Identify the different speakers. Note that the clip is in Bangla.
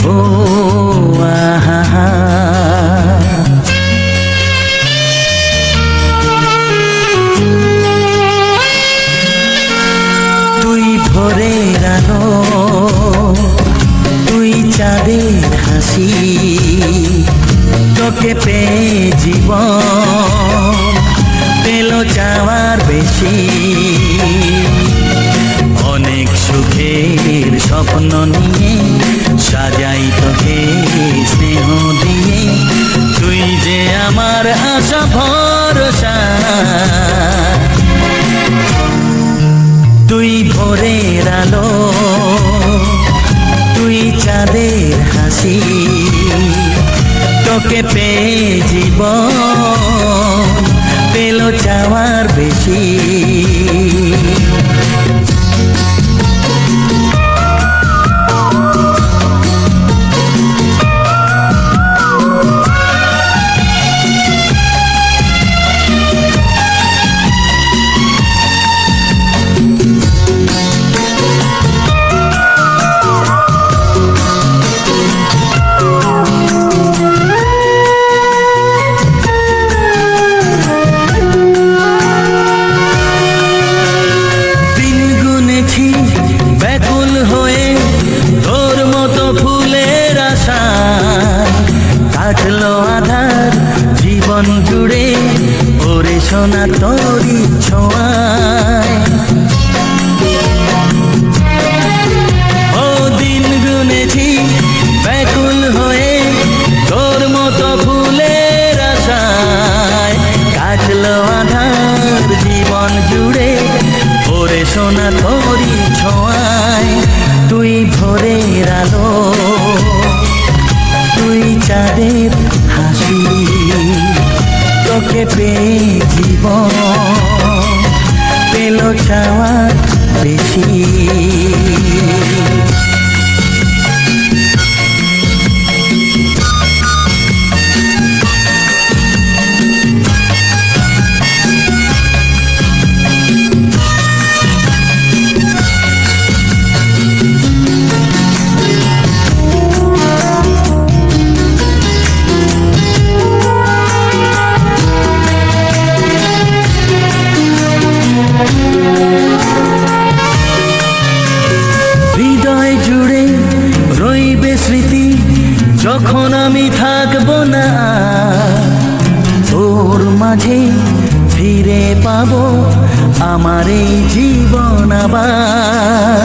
Speaker 1: ও আহা, তুই ভোরের আলো, তুই চাঁদের হাসি, তোকে পেয়ে জীবন পেল চাওয়ার বেশি। অনেক সুখের স্বপ্ন নিয়ে সাজাই তোকে স্নেহ দিয়ে, তুই যে আমার আশা ভরসা। তুই ভোরের আলো, তুই চাঁদের হাসি, তোকে পেয়ে জীবন পেল চাওয়ার বেশি। ব্যাকুল হয়ে তোর মতো ফুলের আশা, কাটলো আধার জীবন জুড়ে ওরে সোনা তোরই ছোঁয়ায়। ও দিন গুনেছি ব্যাকুল হয়ে তোর মতো ফুলের আশায়, কাটলো আধার জীবন জুড়ে ওরে সোনা তোরই ছোঁয়ায়। তুই ভোরের আলো, তুই চাঁদের হাসি, তোকে পেয়ে জীবন পেল চাওয়ার বেশি। হৃদয় জুড়ে রইবে স্মৃতি যখন আমি থাকবো না, তোর মাঝে ফিরে পাবো আমার এই জীবন আবার।